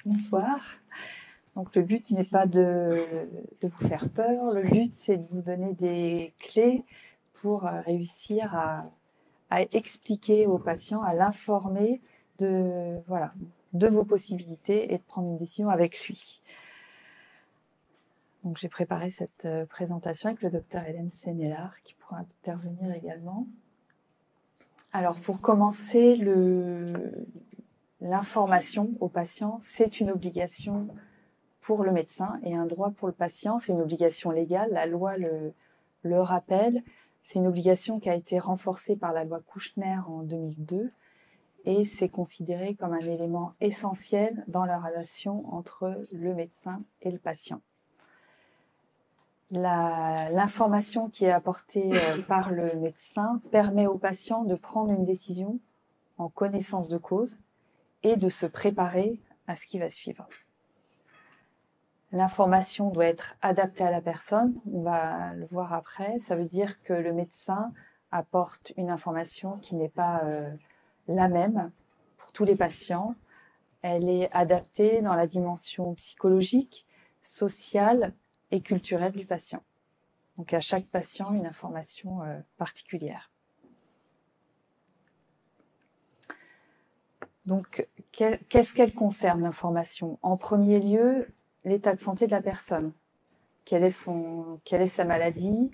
Bonsoir. Donc le but n'est pas de vous faire peur, le but c'est de vous donner des clés pour réussir à expliquer au patient, à l'informer de vos possibilités et de prendre une décision avec lui. Donc j'ai préparé cette présentation avec le docteur Hélène Sénélard qui pourra intervenir également. Alors pour commencer, l'information au patient, c'est une obligation pour le médecin et un droit pour le patient. C'est une obligation légale, la loi le rappelle. C'est une obligation qui a été renforcée par la loi Kouchner en 2002 et c'est considéré comme un élément essentiel dans la relation entre le médecin et le patient. L'information qui est apportée par le médecin permet au patient de prendre une décision en connaissance de cause et de se préparer à ce qui va suivre. L'information doit être adaptée à la personne, on va le voir après. Ça veut dire que le médecin apporte une information qui n'est pas la même pour tous les patients. Elle est adaptée dans la dimension psychologique, sociale et culturelle du patient. Donc à chaque patient, une information particulière. Donc, qu'est-ce qu'elle concerne, l'information? En premier lieu, l'état de santé de la personne. Quelle est sa maladie?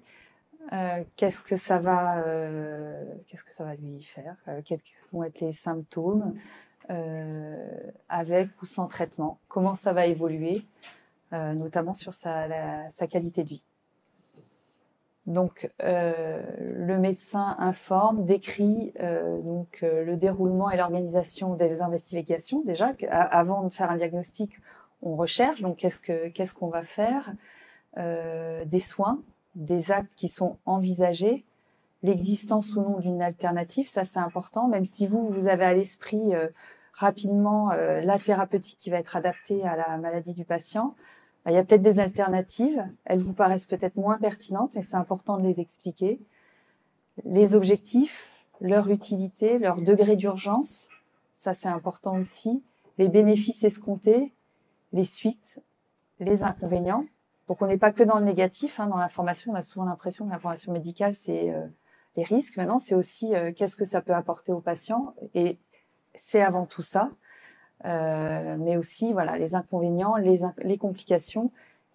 Qu'est-ce que ça va lui faire? Quels vont être les symptômes avec ou sans traitement? Comment ça va évoluer, notamment sur sa qualité de vie? Donc, le médecin informe, décrit le déroulement et l'organisation des investigations. Déjà, avant de faire un diagnostic, on recherche. Donc, qu'est-ce qu'on va faire, des soins, des actes qui sont envisagés, l'existence ou non d'une alternative. Ça, c'est important. Même si vous avez à l'esprit rapidement la thérapeutique qui va être adaptée à la maladie du patient. Il y a peut-être des alternatives, elles vous paraissent peut-être moins pertinentes, mais c'est important de les expliquer. Les objectifs, leur utilité, leur degré d'urgence, ça c'est important aussi. Les bénéfices escomptés, les suites, les inconvénients. Donc on n'est pas que dans le négatif, dans l'information, on a souvent l'impression que l'information médicale c'est les risques. Maintenant c'est aussi qu'est-ce que ça peut apporter au patient, et c'est avant tout ça. Mais aussi les inconvénients, les complications,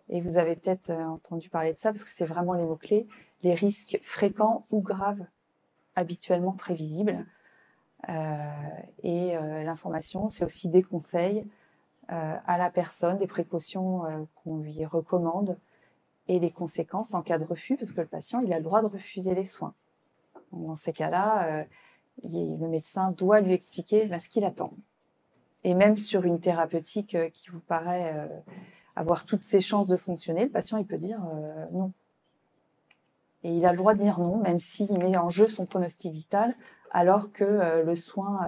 et vous avez peut-être entendu parler de ça parce que c'est vraiment les mots-clés, les risques fréquents ou graves, habituellement prévisibles. L'information, c'est aussi des conseils à la personne, des précautions qu'on lui recommande et les conséquences en cas de refus, parce que le patient, il a le droit de refuser les soins. Donc, dans ces cas-là, le médecin doit lui expliquer ce qu'il attend. Et même sur une thérapeutique qui vous paraît avoir toutes ses chances de fonctionner, le patient il peut dire non. Et il a le droit de dire non, même s'il met en jeu son pronostic vital, alors que le soin,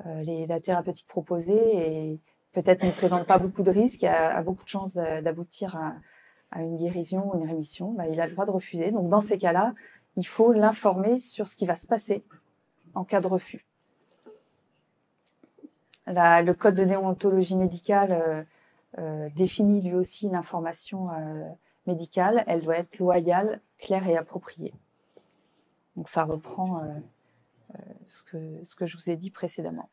la thérapeutique proposée, peut-être ne présente pas beaucoup de risques, et a beaucoup de chances d'aboutir à une guérison ou une rémission. Il a le droit de refuser. Donc dans ces cas-là, il faut l'informer sur ce qui va se passer en cas de refus. Le code de déontologie médicale définit lui aussi l'information médicale. Elle doit être loyale, claire et appropriée. Donc ça reprend ce que je vous ai dit précédemment.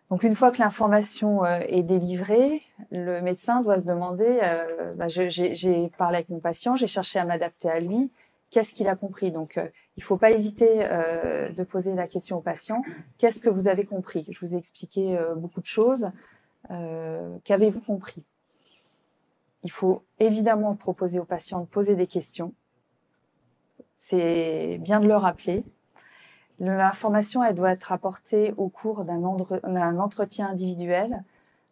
Donc une fois que l'information est délivrée, le médecin doit se demander, j'ai parlé avec mon patient, j'ai cherché à m'adapter à lui, qu'est-ce qu'il a compris? Donc, il ne faut pas hésiter de poser la question au patient. Qu'est-ce que vous avez compris? Je vous ai expliqué beaucoup de choses. Qu'avez-vous compris? Il faut évidemment proposer au patient de poser des questions. C'est bien de le rappeler. L'information, elle doit être apportée au cours d'un entretien individuel.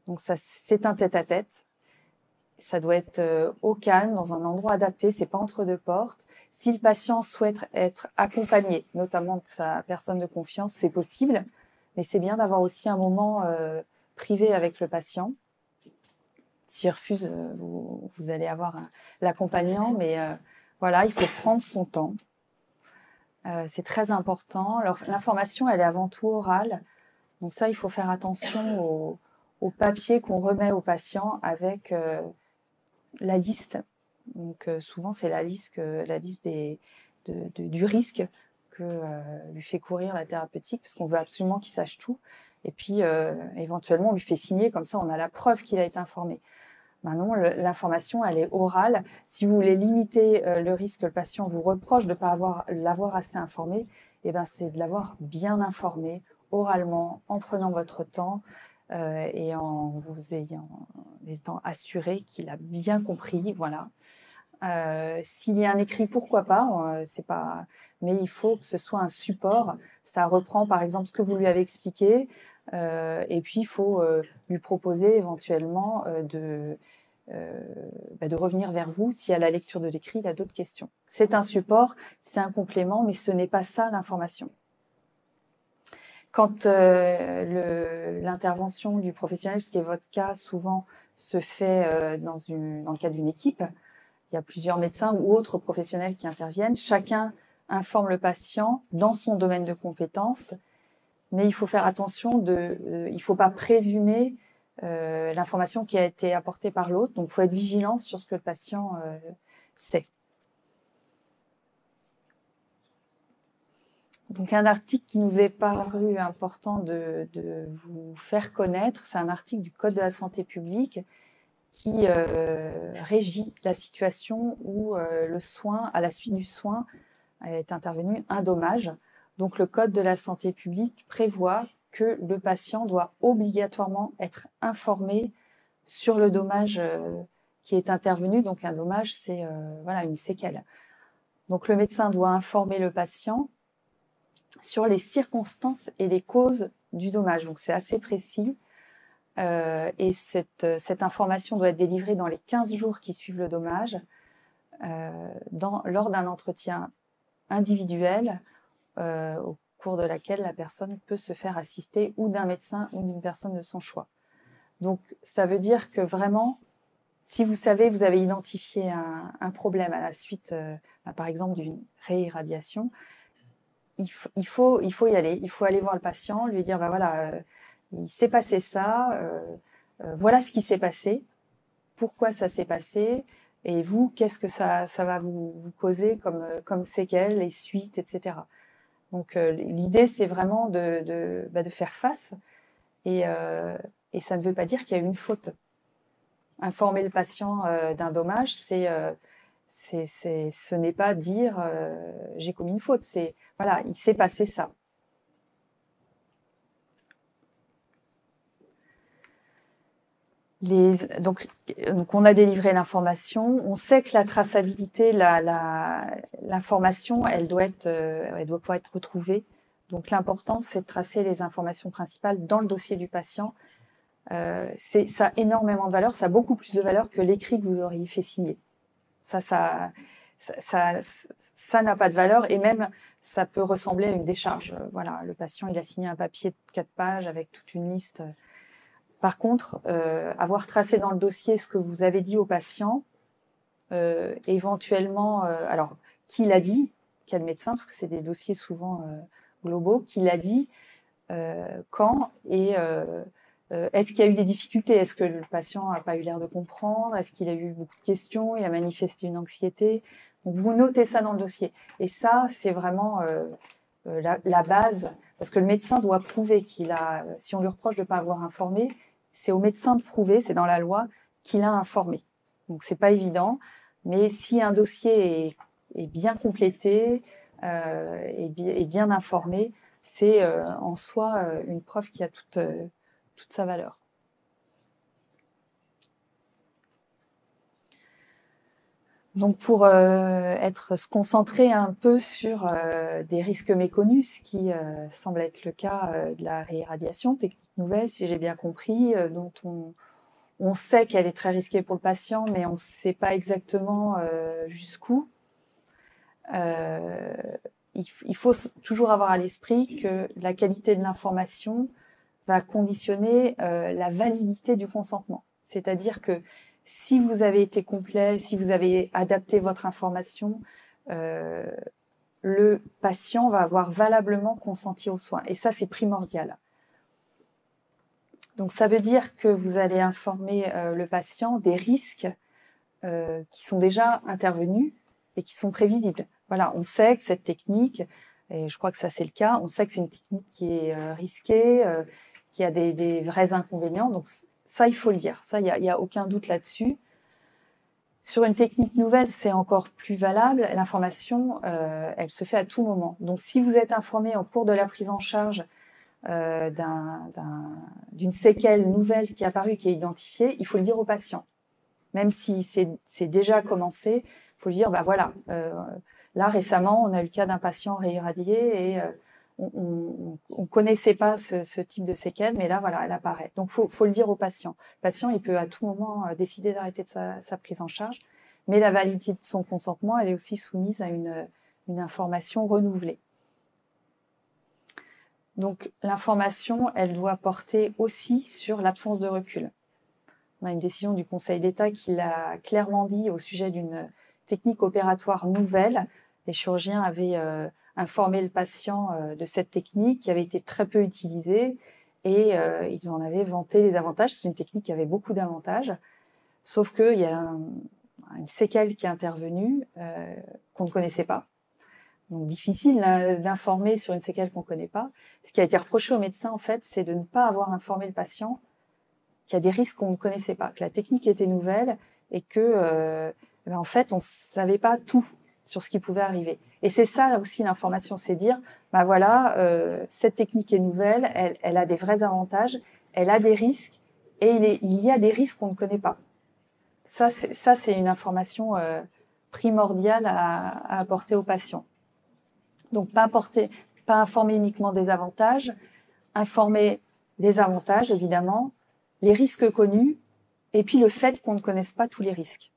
Donc, c'est un tête-à-tête. Ça doit être au calme, dans un endroit adapté, c'est pas entre deux portes. Si le patient souhaite être accompagné, notamment de sa personne de confiance, c'est possible, mais c'est bien d'avoir aussi un moment privé avec le patient. S'il refuse, vous allez avoir l'accompagnant, mais il faut prendre son temps. C'est très important. Alors, l'information, elle est avant tout orale, donc ça, il faut faire attention au papier qu'on remet au patient avec la liste. Donc souvent c'est la liste du risque que lui fait courir la thérapeutique, parce qu'on veut absolument qu'il sache tout. Et puis éventuellement on lui fait signer, comme ça on a la preuve qu'il a été informé. Maintenant, l'information, elle est orale. Si vous voulez limiter le risque que le patient vous reproche de ne pas l'avoir assez informé, eh ben, c'est de l'avoir bien informé, oralement, en prenant votre temps et en vous étant assuré qu'il a bien compris. Voilà. S'il y a un écrit, pourquoi pas, c'est pas, mais il faut que ce soit un support. Ça reprend par exemple ce que vous lui avez expliqué, et puis il faut lui proposer éventuellement de revenir vers vous si à la lecture de l'écrit il a d'autres questions. C'est un support, c'est un complément, mais ce n'est pas ça l'information. Quand l'intervention du professionnel, ce qui est votre cas, souvent se fait dans le cadre d'une équipe, il y a plusieurs médecins ou autres professionnels qui interviennent. Chacun informe le patient dans son domaine de compétences, mais il faut faire attention il ne faut pas présumer l'information qui a été apportée par l'autre. Donc, il faut être vigilant sur ce que le patient sait. Donc, un article qui nous est paru important de vous faire connaître, c'est un article du Code de la santé publique qui régit la situation où le soin, à la suite du soin, est intervenu un dommage. Donc, le Code de la santé publique prévoit que le patient doit obligatoirement être informé sur le dommage qui est intervenu. Donc, un dommage, c'est voilà, une séquelle. Donc, le médecin doit informer le patient sur les circonstances et les causes du dommage. Donc, c'est assez précis. Et cette information doit être délivrée dans les 15 jours qui suivent le dommage, lors d'un entretien individuel au cours de laquelle la personne peut se faire assister ou d'un médecin ou d'une personne de son choix. Donc, ça veut dire que vraiment, si vous savez, vous avez identifié un problème à la suite, par exemple, d'une réirradiation, il faut y aller. Il faut aller voir le patient, lui dire, voilà, il s'est passé ça, voilà ce qui s'est passé, pourquoi ça s'est passé, et vous, qu'est-ce que ça va vous causer comme séquelles, les suites, etc. Donc l'idée, c'est vraiment de faire face, et ça ne veut pas dire qu'il y a eu une faute. Informer le patient d'un dommage, ce n'est pas dire j'ai commis une faute, c'est voilà, il s'est passé ça. Donc on a délivré l'information, on sait que la traçabilité, l'information, elle doit pouvoir être retrouvée. Donc l'important, c'est de tracer les informations principales dans le dossier du patient. Ça a énormément de valeur, ça a beaucoup plus de valeur que l'écrit que vous auriez fait signer. Ça n'a pas de valeur, et même ça peut ressembler à une décharge. Voilà, le patient, il a signé un papier de 4 pages avec toute une liste. Par contre, avoir tracé dans le dossier ce que vous avez dit au patient, éventuellement, alors qui l'a dit, quel médecin, parce que c'est des dossiers souvent globaux, qui l'a dit, quand, et est-ce qu'il y a eu des difficultés, est-ce que le patient n'a pas eu l'air de comprendre, est-ce qu'il a eu beaucoup de questions, il a manifesté une anxiété. Donc vous notez ça dans le dossier. Et ça, c'est vraiment la base, parce que le médecin doit prouver si on lui reproche de ne pas avoir informé, c'est au médecin de prouver, c'est dans la loi, qu'il a informé. Donc c'est pas évident, mais si un dossier est bien complété et bien informé, c'est en soi une preuve qui a toute sa valeur. Donc pour se concentrer un peu sur des risques méconnus, ce qui semble être le cas de la réirradiation, technique nouvelle, si j'ai bien compris, dont on sait qu'elle est très risquée pour le patient, mais on ne sait pas exactement jusqu'où. Il faut toujours avoir à l'esprit que la qualité de l'information va conditionner la validité du consentement. C'est-à-dire que si vous avez été complet, si vous avez adapté votre information, le patient va avoir valablement consenti aux soins. Et ça, c'est primordial. Donc ça veut dire que vous allez informer le patient des risques qui sont déjà intervenus et qui sont prévisibles. Voilà, on sait que cette technique, et je crois que ça c'est le cas, on sait que c'est une technique qui est risquée, qui a des vrais inconvénients. Donc ça, il faut le dire. Ça, il y a aucun doute là-dessus. Sur une technique nouvelle, c'est encore plus valable. L'information, elle se fait à tout moment. Donc si vous êtes informé en cours de la prise en charge d'une séquelle nouvelle qui est apparue, qui est identifiée, il faut le dire au patient. Même si c'est déjà commencé, il faut lui dire, bah voilà, là récemment, on a eu le cas d'un patient réirradié et on connaissait pas ce type de séquelle, mais là, voilà, elle apparaît. Donc, faut le dire au patient. Le patient, il peut à tout moment décider d'arrêter de sa prise en charge, mais la validité de son consentement, elle est aussi soumise à une information renouvelée. Donc, l'information, elle doit porter aussi sur l'absence de recul. On a une décision du Conseil d'État qui l'a clairement dit au sujet d'une technique opératoire nouvelle. Les chirurgiens avaient informé le patient de cette technique qui avait été très peu utilisée et ils en avaient vanté les avantages. C'est une technique qui avait beaucoup d'avantages, sauf qu'il y a une séquelle qui est intervenue qu'on ne connaissait pas. Donc difficile d'informer sur une séquelle qu'on ne connaît pas. Ce qui a été reproché au médecin, en fait, c'est de ne pas avoir informé le patient qu'il y a des risques qu'on ne connaissait pas, que la technique était nouvelle et que, en fait, on savait pas tout sur ce qui pouvait arriver. Et c'est ça là aussi l'information, c'est dire, bah voilà, cette technique est nouvelle, elle a des vrais avantages, elle a des risques et il y a des risques qu'on ne connaît pas. Ça c'est une information primordiale à apporter aux patients. Donc pas informer uniquement des avantages, informer des avantages évidemment, les risques connus, et puis le fait qu'on ne connaisse pas tous les risques.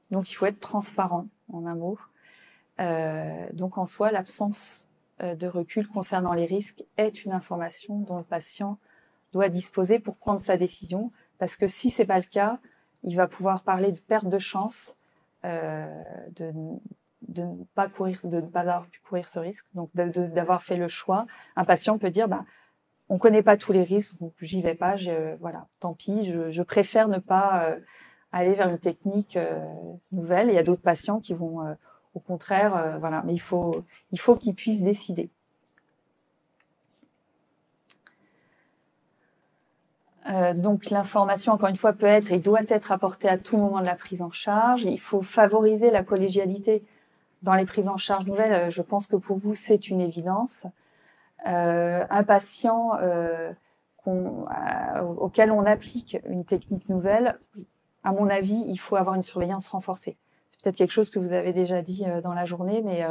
Donc il faut être transparent, en un mot. Donc en soi, l'absence de recul concernant les risques est une information dont le patient doit disposer pour prendre sa décision, parce que si c'est pas le cas, il va pouvoir parler de perte de chance, de ne pas avoir pu courir ce risque, donc d'avoir fait le choix. Un patient peut dire, on connaît pas tous les risques, donc j'y vais pas. Voilà, tant pis. Je préfère ne pas aller vers une technique nouvelle. Il y a d'autres patients qui vont, au contraire, voilà. Mais il faut qu'ils puissent décider. Donc l'information, encore une fois, peut être et doit être apportée à tout moment de la prise en charge. Il faut favoriser la collégialité dans les prises en charge nouvelles. Je pense que pour vous, c'est une évidence. Un patient auquel on applique une technique nouvelle, à mon avis, il faut avoir une surveillance renforcée. C'est peut-être quelque chose que vous avez déjà dit dans la journée, mais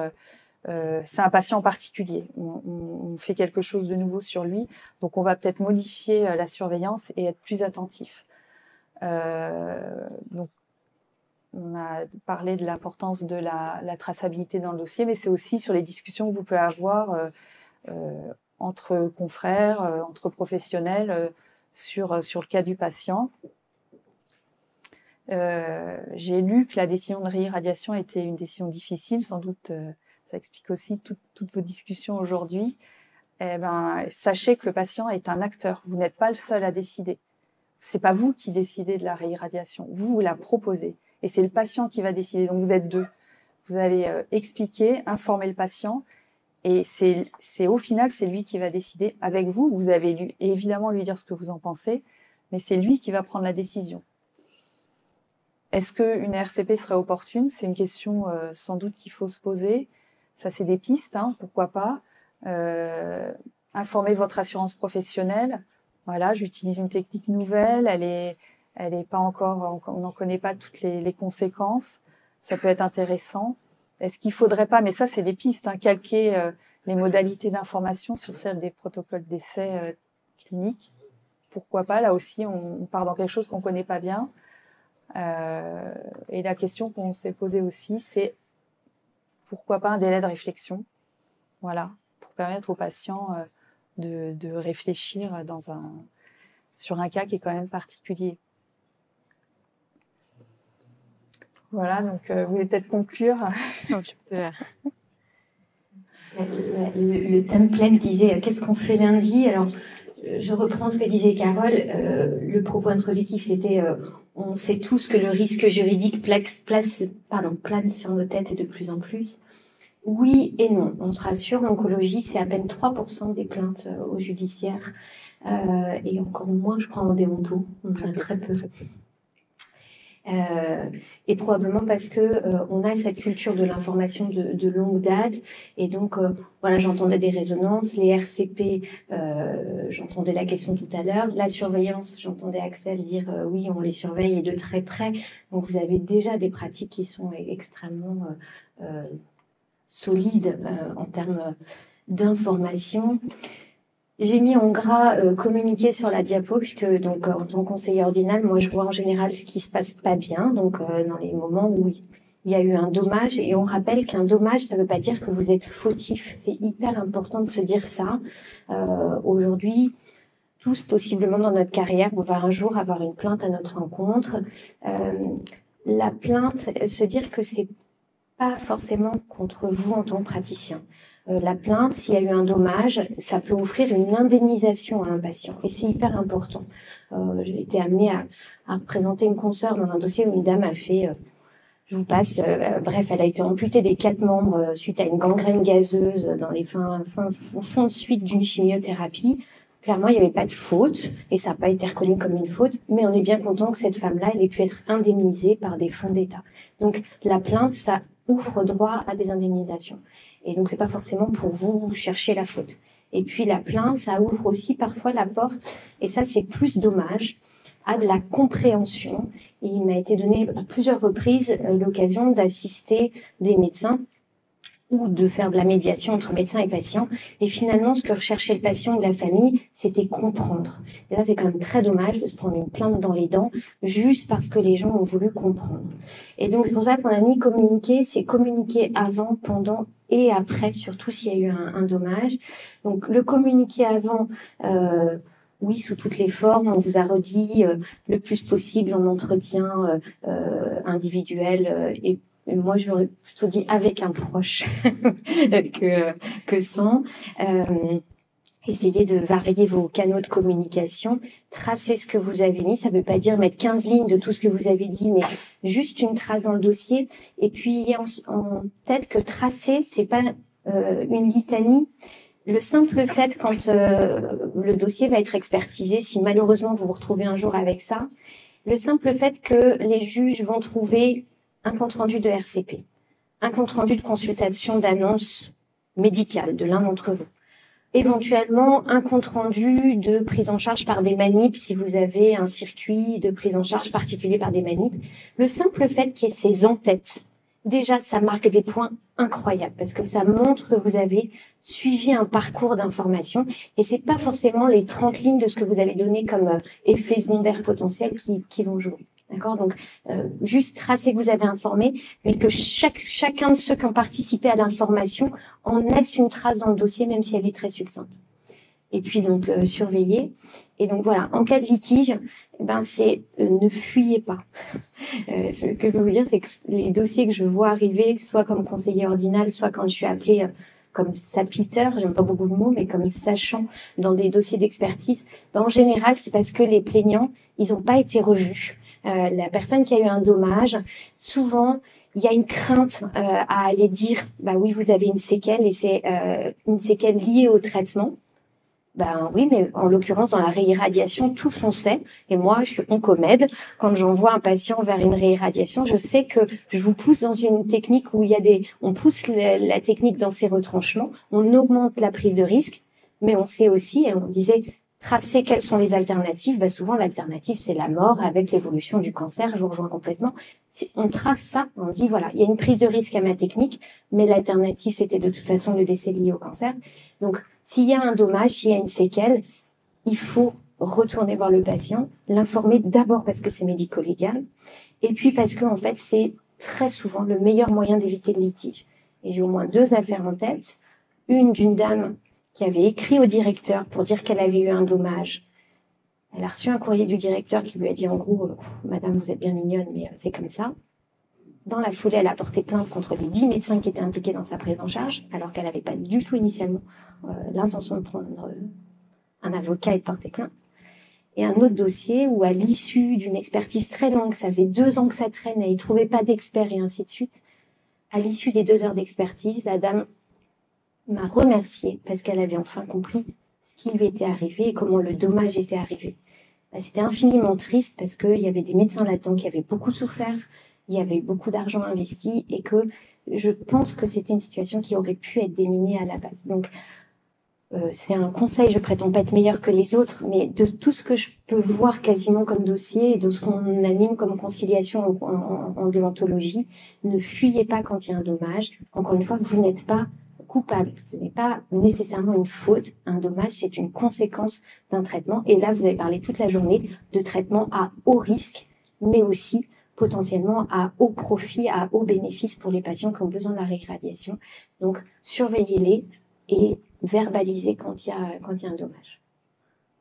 c'est un patient particulier. On fait quelque chose de nouveau sur lui, donc on va peut-être modifier la surveillance et être plus attentif. Donc, on a parlé de l'importance de la traçabilité dans le dossier, mais c'est aussi sur les discussions que vous pouvez avoir entre confrères, entre professionnels sur le cas du patient. J'ai lu que la décision de réirradiation était une décision difficile, sans doute ça explique aussi toutes vos discussions aujourd'hui. Sachez que le patient est un acteur, vous n'êtes pas le seul à décider. C'est pas vous qui décidez de la réirradiation, vous la proposez et c'est le patient qui va décider, donc vous êtes deux. Vous allez expliquer, informer le patient. Et c'est au final, c'est lui qui va décider. Avec vous, vous avez évidemment lui dire ce que vous en pensez, mais c'est lui qui va prendre la décision. Est-ce qu'une RCP serait opportune? C'est une question sans doute qu'il faut se poser. Ça, c'est des pistes, pourquoi pas. Informer votre assurance professionnelle. Voilà, j'utilise une technique nouvelle, elle est pas encore, on n'en connaît pas toutes les conséquences. Ça peut être intéressant. Est-ce qu'il faudrait pas, mais ça c'est des pistes, calquer les modalités d'information sur celles des protocoles d'essai cliniques. Pourquoi pas? Là aussi, on part dans quelque chose qu'on connaît pas bien. Et la question qu'on s'est posée aussi, c'est pourquoi pas un délai de réflexion? Voilà, pour permettre aux patients de réfléchir sur un cas qui est quand même particulier. Voilà, donc vous voulez peut-être conclure. Le template disait qu'est-ce qu'on fait lundi. Alors je reprends ce que disait Carole. Le propos introductif, c'était on sait tous que le risque juridique plane sur nos têtes et de plus en plus. Oui et non. On se rassure, l'oncologie, c'est à peine 3% des plaintes au judiciaire. Et encore moins, je crois, en déonto. On en a très peu. Et probablement parce que on a cette culture de l'information de longue date, et donc voilà, j'entendais des résonances, les RCP, j'entendais la question tout à l'heure, la surveillance, j'entendais Axel dire oui, on les surveille et de très près, donc vous avez déjà des pratiques qui sont extrêmement solides en termes d'information. J'ai mis en gras communiquer sur la diapo, puisque donc en tant que conseillère ordinale, moi je vois en général ce qui se passe pas bien, donc dans les moments où il y a eu un dommage, et on rappelle qu'un dommage, ça veut pas dire que vous êtes fautif. C'est hyper important de se dire ça. Aujourd'hui, tous possiblement dans notre carrière, on va un jour avoir une plainte à notre rencontre. La plainte, se dire que c'est pas forcément contre vous en tant que praticien. La plainte, s'il y a eu un dommage, ça peut offrir une indemnisation à un patient. Et c'est hyper important. J'ai été amenée à représenter une consoeur dans un dossier où une dame a fait, je vous passe, bref, elle a été amputée des 4 membres suite à une gangrène gazeuse dans les fonds de suite d'une chimiothérapie. Clairement, il n'y avait pas de faute, et ça n'a pas été reconnu comme une faute, mais on est bien content que cette femme-là, elle ait pu être indemnisée par des fonds d'État. Donc, la plainte, ça ouvre droit à des indemnisations. Et donc, c'est pas forcément pour vous chercher la faute. Et puis, la plainte, ça ouvre aussi parfois la porte, et ça, c'est plus dommage, à de la compréhension. Et il m'a été donné à plusieurs reprises l'occasion d'assister des médecins ou de faire de la médiation entre médecins et patients. Et finalement, ce que recherchait le patient ou la famille, c'était comprendre. Et là, c'est quand même très dommage de se prendre une plainte dans les dents juste parce que les gens ont voulu comprendre. Et donc, c'est pour ça qu'on a mis communiquer, c'est communiquer avant, pendant et après, surtout s'il y a eu un dommage. Donc, le communiquer avant, oui, sous toutes les formes, on vous a redit le plus possible en entretien individuel et moi, j'aurais plutôt dit avec un proche que sans. Essayez de varier vos canaux de communication, tracer ce que vous avez mis. Ça ne veut pas dire mettre 15 lignes de tout ce que vous avez dit, mais juste une trace dans le dossier. Et puis, en tête que tracer, c'est pas une litanie. Le simple fait, quand le dossier va être expertisé, si malheureusement vous vous retrouvez un jour avec ça, le simple fait que les juges vont trouver un compte-rendu de RCP, un compte-rendu de consultation d'annonce médicale de l'un d'entre vous, éventuellement un compte-rendu de prise en charge par des manips si vous avez un circuit de prise en charge particulier par des manips. Le simple fait qu'il y ait ces en-têtes, déjà ça marque des points incroyables parce que ça montre que vous avez suivi un parcours d'information et c'est pas forcément les 30 lignes de ce que vous avez donné comme effet secondaire potentiel qui vont jouer. D'accord, donc juste tracer que vous avez informé, mais que chacun de ceux qui ont participé à l'information en laisse une trace dans le dossier, même si elle est très succincte. Et puis donc surveiller. Et donc voilà, en cas de litige, c'est ne fuyez pas. Ce que je veux vous dire, c'est que les dossiers que je vois arriver, soit comme conseiller ordinal, soit quand je suis appelée comme sapiteur, j'aime pas beaucoup le mot, mais comme sachant dans des dossiers d'expertise, en général, c'est parce que les plaignants, ils n'ont pas été revus. La personne qui a eu un dommage, souvent, il y a une crainte à aller dire, oui, vous avez une séquelle et c'est une séquelle liée au traitement. Oui, mais en l'occurrence, dans la réirradiation, tous on sait. Et moi, je suis oncomède. Quand j'envoie un patient vers une réirradiation, je sais que je vous pousse dans une technique où on pousse la technique dans ses retranchements, on augmente la prise de risque, mais on sait aussi, et on disait, tracer quelles sont les alternatives. Souvent, l'alternative, c'est la mort avec l'évolution du cancer. Je vous rejoins complètement. Si on trace ça, on dit, voilà, il y a une prise de risque à ma technique, mais l'alternative, c'était de toute façon le décès lié au cancer. Donc, s'il y a un dommage, s'il y a une séquelle, il faut retourner voir le patient, l'informer d'abord parce que c'est médico-légal, et puis parce que, en fait, c'est très souvent le meilleur moyen d'éviter le litige. Et j'ai au moins 2 affaires en tête. Une d'une dame qui avait écrit au directeur pour dire qu'elle avait eu un dommage. Elle a reçu un courrier du directeur qui lui a dit en gros, Madame, vous êtes bien mignonne, mais c'est comme ça. Dans la foulée, elle a porté plainte contre les 10 médecins qui étaient impliqués dans sa prise en charge, alors qu'elle n'avait pas du tout initialement l'intention de prendre un avocat ait porté plainte. Et un autre dossier où, à l'issue d'une expertise très longue, ça faisait 2 ans que ça traînait, ils trouvaient pas d'experts et ainsi de suite. À l'issue des 2 heures d'expertise, la dame m'a remerciée parce qu'elle avait enfin compris ce qui lui était arrivé et comment le dommage était arrivé. C'était infiniment triste parce qu'il y avait des médecins là-dedans qui avaient beaucoup souffert, il y avait eu beaucoup d'argent investi et que je pense que c'était une situation qui aurait pu être déminée à la base. Donc, c'est un conseil, je prétends pas être meilleure que les autres, mais de tout ce que je peux voir quasiment comme dossier et de ce qu'on anime comme conciliation en déontologie, ne fuyez pas quand il y a un dommage. Encore une fois, vous n'êtes pas coupable. Ce n'est pas nécessairement une faute. Un dommage, c'est une conséquence d'un traitement. Et là, vous avez parlé toute la journée de traitement à haut risque, mais aussi potentiellement à haut profit, à haut bénéfice pour les patients qui ont besoin de la réirradiation. Donc, surveillez-les et verbaliser quand il y a un dommage.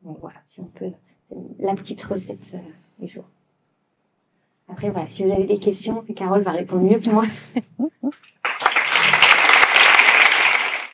Donc voilà, si on peut, c'est la petite recette du jour. Après voilà, si vous avez des questions, Carole va répondre mieux que moi.